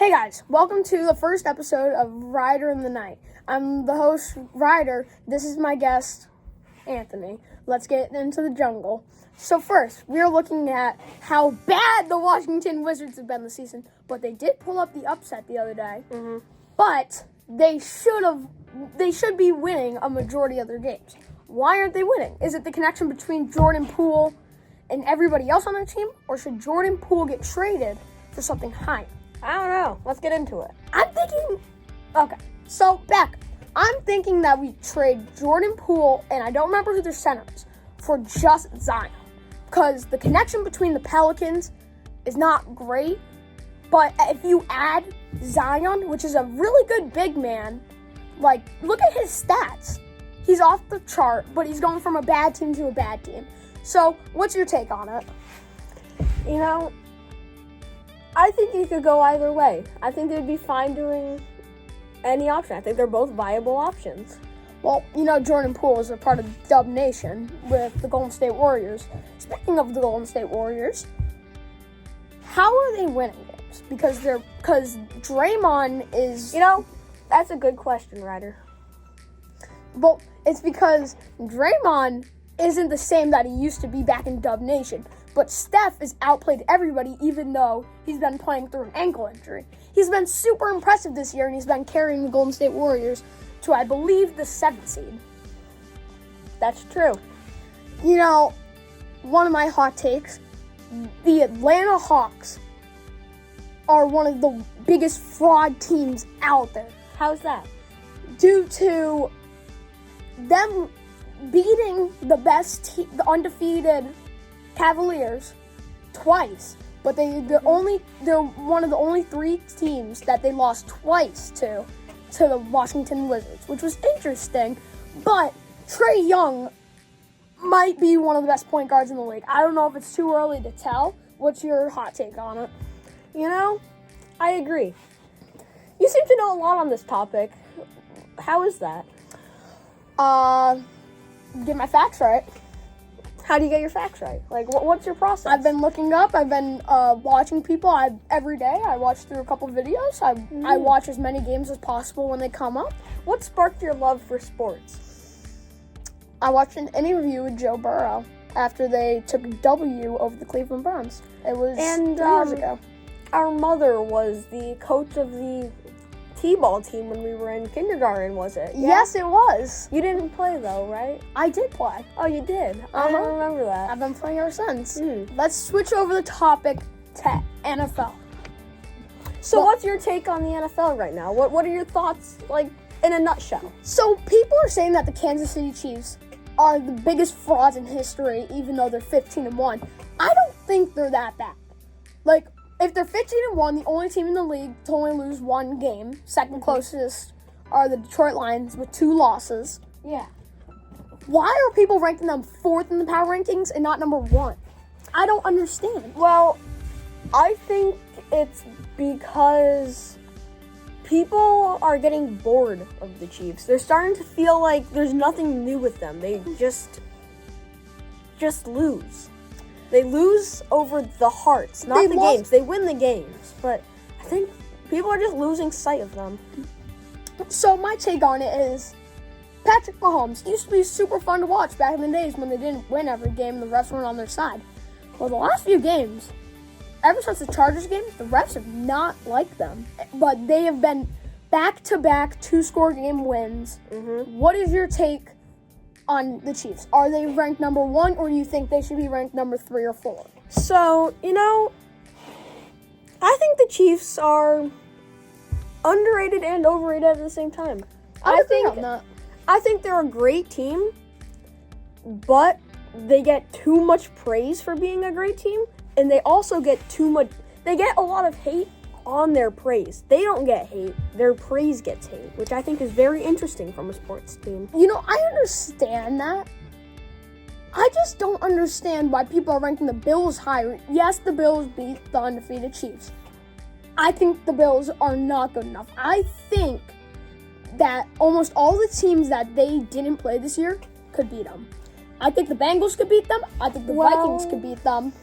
Hey guys, welcome to the first episode of Ryder in the Night. I'm the host, Ryder. This is my guest, Anthony. Let's get into the jungle. So first, we're looking at how bad the Washington Wizards have been this season, but they did pull up the upset the other day. But they should be winning a majority of their games. Why aren't they winning? Is it the connection between Jordan Poole and everybody else on their team, or should Jordan Poole get traded for something higher? I don't know. Let's get into it. I'm thinking that we trade Jordan Poole, and I don't remember who their center is, for just Zion. Because the connection between the Pelicans is not great, but if you add Zion, which is a really good big man, look at his stats. He's off the chart, but he's going from a bad team to a bad team. So, what's your take on it? I think you could go either way. I think they'd be fine doing any option. I think they're both viable options. Well, Jordan Poole is a part of Dub Nation with the Golden State Warriors. Speaking of the Golden State Warriors, how are they winning games? Because Draymond is... That's a good question, Ryder. Well, it's because Draymond isn't the same that he used to be back in Dub Nation. But Steph has outplayed everybody, even though he's been playing through an ankle injury. He's been super impressive this year, and he's been carrying the Golden State Warriors to, I believe, the 7th seed. That's true. One of my hot takes, the Atlanta Hawks are one of the biggest fraud teams out there. How's that? Due to them beating the the undefeated Cavaliers twice, but they're one of the only 3 teams that they lost twice to the Washington Wizards, which was interesting. But Trae Young might be one of the best point guards in the league. I don't know if it's too early to tell. What's your hot take on it? I agree. You seem to know a lot on this topic. How is that? Get my facts right. How do you get your facts right? What's your process? I've been looking up. I've been watching people. Every day I watch through a couple videos. I watch as many games as possible when they come up. What sparked your love for sports? I watched an interview with Joe Burrow after they took a W over the Cleveland Browns. It was 3 years ago. Our mother was the coach of the T-ball team when we were in kindergarten, was it? Yeah? Yes, it was. You didn't play, though, right? I did play. Oh, you did? I don't remember that. I've been playing ever since. Let's switch over the topic to NFL. So what's your take on the NFL right now? What are your thoughts, in a nutshell? So people are saying that the Kansas City Chiefs are the biggest frauds in history, even though they're 15-1. I don't think they're that bad. If they're 15-1, the only team in the league to only lose 1 game, second closest are the Detroit Lions with 2 losses. Yeah. Why are people ranking them 4th in the power rankings and not number 1? I don't understand. Well, I think it's because people are getting bored of the Chiefs. They're starting to feel like there's nothing new with them. They just lose. They lose over the hearts, not the games. They win the games, but I think people are just losing sight of them. So my take on it is Patrick Mahomes used to be super fun to watch back in the days when they didn't win every game and the refs weren't on their side. Well, the last few games, ever since the Chargers game, the refs have not liked them. But they have been back-to-back 2-score game wins. What is your take on the Chiefs? Are they ranked number 1, or do you think they should be ranked number 3 or 4? So, I think the Chiefs are underrated and overrated at the same time. I think they're a great team, but they get too much praise for being a great team, and they also get they get a lot of hate on their praise. They don't get hate, their praise gets hate, which I think is very interesting from a sports team. I understand that. I just don't understand why people are ranking the Bills higher. Yes, the Bills beat the undefeated Chiefs. I think the Bills are not good enough. I think that almost all the teams that they didn't play this year could beat them. I think the Bengals could beat them. I think the Vikings could beat them.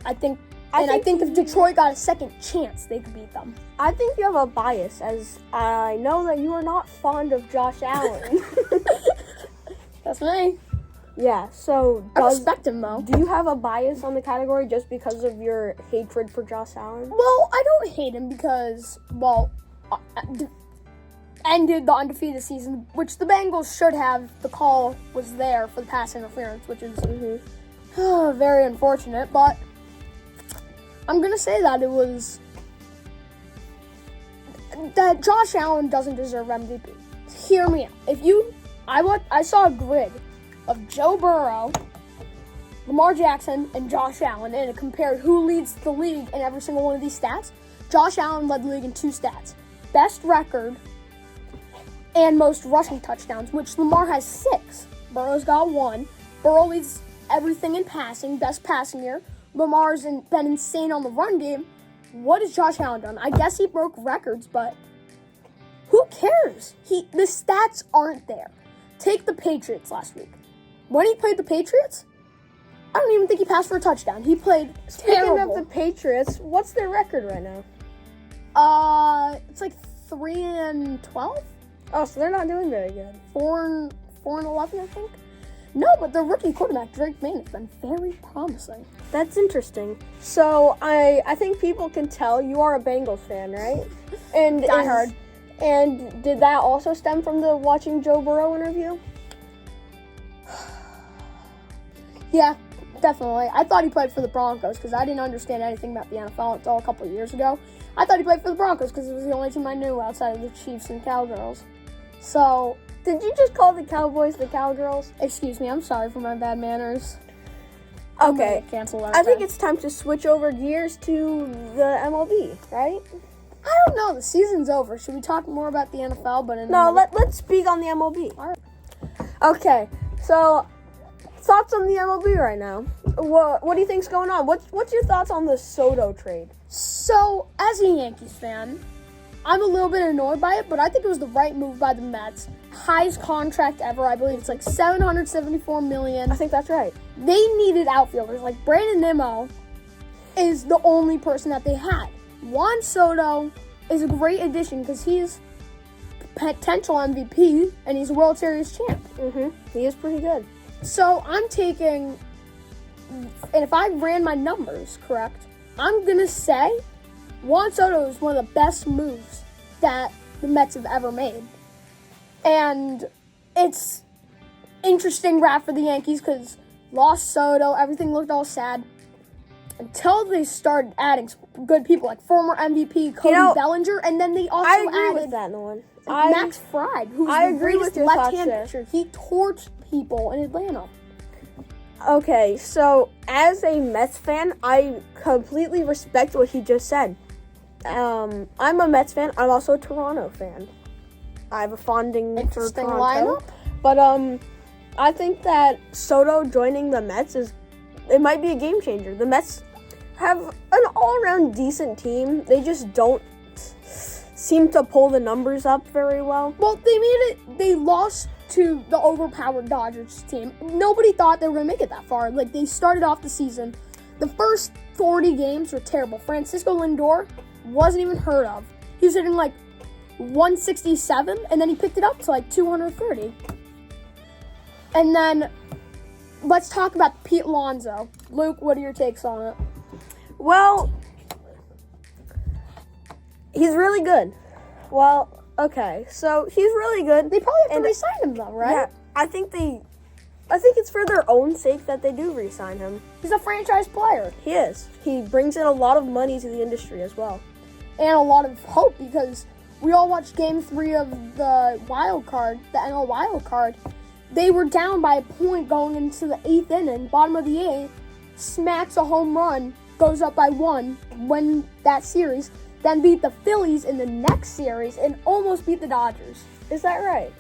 I think I think if Detroit got a second chance, they could beat them. I think you have a bias, as I know that you are not fond of Josh Allen. That's me. Yeah, so I respect him, though. Do you have a bias on the category just because of your hatred for Josh Allen? Well, I don't hate him because, ended the undefeated season, which the Bengals should have. The call was there for the pass interference, which is very unfortunate. But I'm going to say that that Josh Allen doesn't deserve MVP. Hear me out. I saw a grid of Joe Burrow, Lamar Jackson, and Josh Allen, and it compared who leads the league in every single one of these stats. Josh Allen led the league in 2 stats. Best record and most rushing touchdowns, which Lamar has 6. Burrow's got 1. Burrow leads everything in passing, best passing year. Lamar's been insane on the run game. What has Josh Allen done? I guess he broke records, but who cares? The stats aren't there. Take the Patriots last week. When he played the Patriots, I don't even think he passed for a touchdown. He played terrible. Speaking of the Patriots, what's their record right now? It's like 3-12. Oh, so they're not doing very good. 4-11, I think. No, but their rookie quarterback Drake May has been very promising. That's interesting. So I think people can tell you are a Bengals fan, right? And Die hard. And did that also stem from the watching Joe Burrow interview? Yeah, definitely. I thought he played for the Broncos because I didn't understand anything about the NFL until a couple of years ago. I thought he played for the Broncos because it was the only team I knew outside of the Chiefs and Cowgirls. So, did you just call the Cowboys the Cowgirls? Excuse me, I'm sorry for my bad manners. Okay, cancel that. I think it's time to switch over gears to the MLB, right? I don't know. The season's over. Should we talk more about the NFL? Let's speak on the MLB. All right. Okay, so thoughts on the MLB right now? What do you think's going on? What's your thoughts on the Soto trade? So, as a Yankees fan, I'm a little bit annoyed by it, but I think it was the right move by the Mets. Highest contract ever. I believe it's like $774 million. I think that's right. They needed outfielders. Like Brandon Nimmo is the only person that they had. Juan Soto is a great addition because he's potential MVP and he's a World Series champ. He is pretty good. So I'm taking, and if I ran my numbers correct, I'm going to say Juan Soto is one of the best moves that the Mets have ever made. And it's interesting rap for the Yankees because lost Soto, everything looked all sad. Until they started adding good people like former MVP Cody Bellinger, and then they also added with that one. Max Fried, who's the greatest left-hand pitcher. He torched people in Atlanta. Okay, so as a Mets fan, I completely respect what he just said. I'm a Mets fan. I'm also a Toronto fan. I have a fonding for Toronto. Lineup. But I think that Soto joining the Mets it might be a game changer. The Mets have an all-around decent team. They just don't seem to pull the numbers up very well. Well, they lost to the overpowered Dodgers team. Nobody thought they were going to make it that far. Like, they started off the season. The first 40 games were terrible. Francisco Lindor wasn't even heard of. He was hitting like 167, and then he picked it up to like 230. And then let's talk about Pete Alonso. Luke, what are your takes on it? Well, he's really good. Well, okay, so he's really good. They probably have to re-sign him though, right? Yeah, I think it's for their own sake that they do re-sign him. He's a franchise player. He is. He brings in a lot of money to the industry as well. And a lot of hope because we all watched Game 3 of the wild card, the NL wild card. They were down by a point going into the 8th inning, bottom of the 8th, smacks a home run, goes up by 1, win that series, then beat the Phillies in the next series and almost beat the Dodgers. Is that right?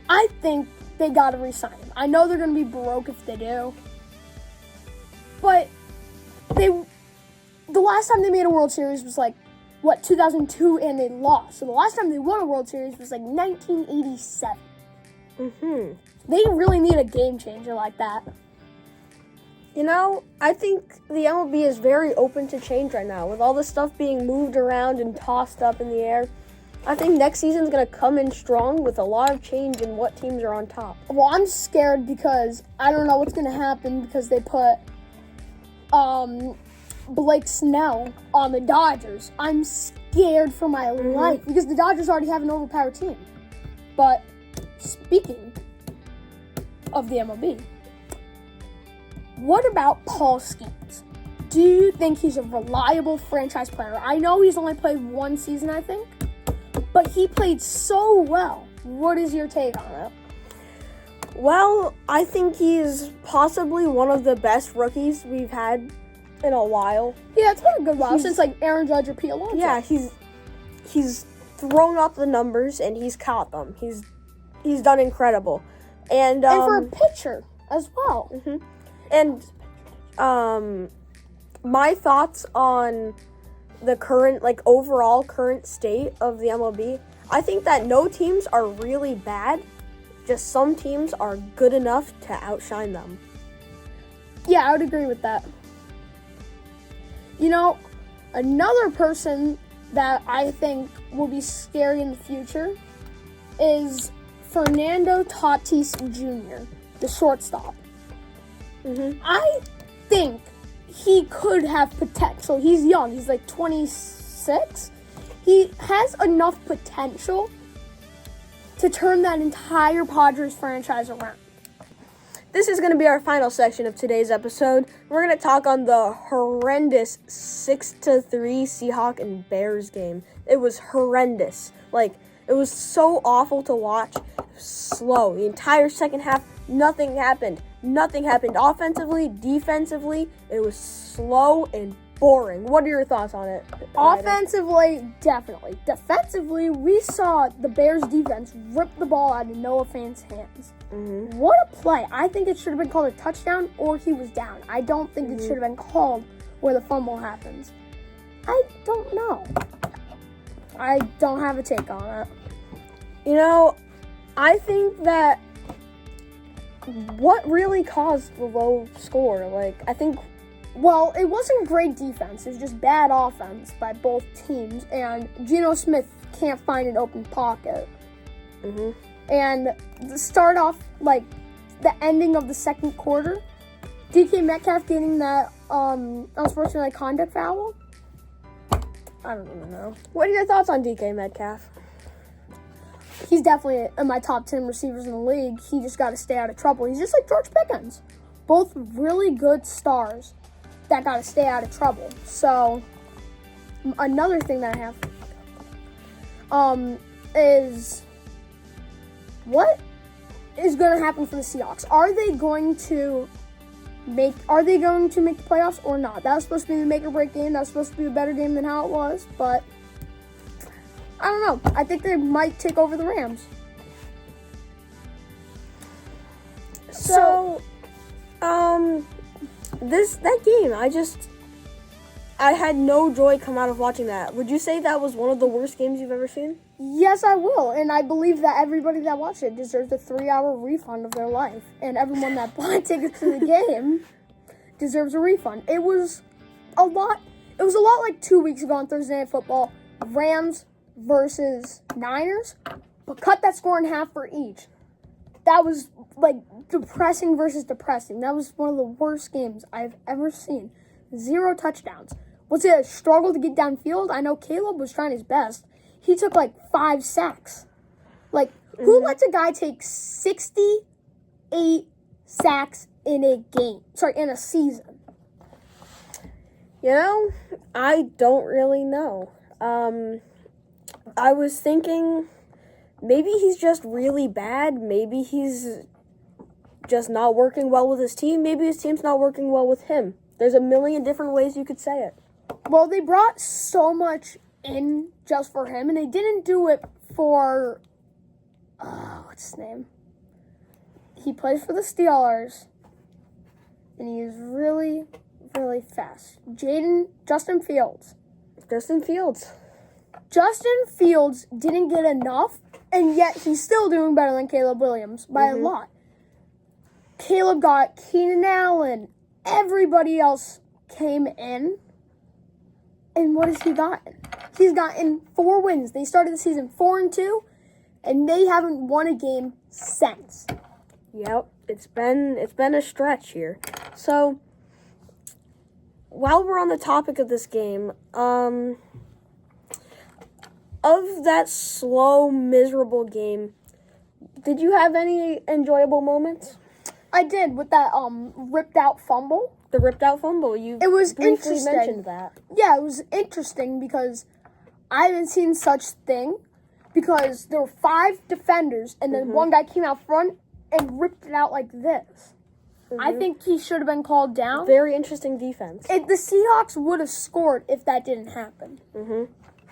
I think they got to re-sign him. I know they're going to be broke if they do. But the last time they made a World Series was 2002, and they lost. So the last time they won a World Series was 1987. They really need a game changer like that. You know, I think the MLB is very open to change right now. With all the stuff being moved around and tossed up in the air, I think next season's going to come in strong with a lot of change in what teams are on top. Well, I'm scared because I don't know what's going to happen because they put Blake Snell on the Dodgers. I'm scared for my life because the Dodgers already have an overpowered team. But speaking of the MLB, what about Paul Skeens? Do you think he's a reliable franchise player? I know he's only played one season, I think, but he played so well. What is your take on it? Well, I think he's possibly one of the best rookies we've had in a while. Yeah, it's been a good while since like Aaron Judge or Pete Alonso. Yeah, he's thrown up the numbers and he's caught them. He's done incredible, and for a pitcher as well. Mm-hmm. And my thoughts on the current, like, overall current state of the MLB, I think that no teams are really bad. Just some teams are good enough to outshine them. Yeah, I would agree with that. You know, another person that I think will be scary in the future is Fernando Tatis Jr., the shortstop. I think he could have potential. He's young. He's like 26. He has enough potential to turn that entire Padres franchise around. This is going to be our final section of today's episode. We're going to talk on the horrendous 6-3 Seahawks and Bears game. It was horrendous. Like, it was so awful to watch. It was slow. The entire second half, nothing happened. Nothing happened offensively, defensively. It was slow and boring. What are your thoughts on it, Ryder? Offensively, definitely. Defensively, we saw the Bears defense rip the ball out of Noah Fant's hands. What a play. I think it should have been called a touchdown or he was down. I don't think it should have been called where the fumble happens. I don't know. I don't have a take on it. You know, I think that what really caused the low score, Well, it wasn't great defense. It was just bad offense by both teams. And Geno Smith can't find an open pocket. And to start off, like, the ending of the second quarter, DK Metcalf getting that unsportsmanlike conduct foul. I don't even know. What are your thoughts on DK Metcalf? He's definitely in my top 10 receivers in the league. He just got to stay out of trouble. He's just like George Pickens. Both really good stars that got to stay out of trouble. So, another thing that I have is what is going to happen for the Seahawks? Are they going to make the playoffs or not? That was supposed to be the make or break game. That was supposed to be a better game than how it was, but I don't know. I think they might take over the Rams. So, that game, I had no joy come out of watching that. Would you say that was one of the worst games you've ever seen? Yes, I will. And I believe that everybody that watched it deserves a 3-hour refund of their life. And everyone that bought tickets to the game deserves a refund. It was a lot like 2 weeks ago on Thursday Night Football. Rams versus Niners. But cut that score in half for each. That was like depressing versus depressing. That was one of the worst games I've ever seen. 0 touchdowns. Was it a struggle to get downfield? I know Caleb was trying his best. He took like 5 sacks. Like, who lets a guy take 68 sacks in a game? Sorry, in a season. You know, I don't really know. I was thinking maybe he's just really bad. Maybe he's just not working well with his team. Maybe his team's not working well with him. There's a million different ways you could say it. Well, they brought so much in just for him, and they didn't do it for, what's his name? He plays for the Steelers, and he is really, really fast. Justin Fields. Justin Fields didn't get enough, and yet he's still doing better than Caleb Williams by a lot. Caleb got Keenan Allen, everybody else came in, and what has he gotten? He's gotten 4 wins. They started the season 4-2, and they haven't won a game since. Yep, it's been a stretch here. So, while we're on the topic of this game, of that slow, miserable game, did you have any enjoyable moments? I did with that ripped out fumble. The ripped out fumble. It was briefly interesting. mentioned that. Yeah, it was interesting because I haven't seen such thing, because there were 5 defenders and then one guy came out front and ripped it out like this. I think he should have been called down. Very interesting defense. The Seahawks would have scored if that didn't happen.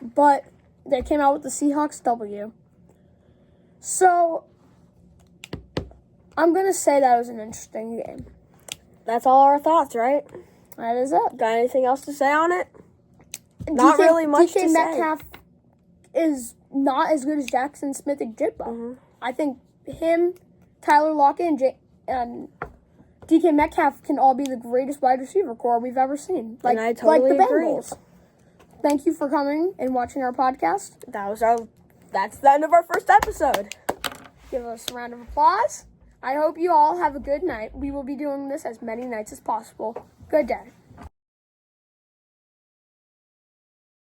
But they came out with the Seahawks W. So I'm going to say that was an interesting game. That's all our thoughts, right? That is it. Got anything else to say on it? Not really much to say. DK Metcalf is not as good as Jackson Smith-Njigba. I think him, Tyler Lockett, and DK Metcalf can all be the greatest wide receiver core we've ever seen. And I totally agree. Bengals. Thank you for coming and watching our podcast. That's the end of our first episode. Give us a round of applause. I hope you all have a good night. We will be doing this as many nights as possible. Good day.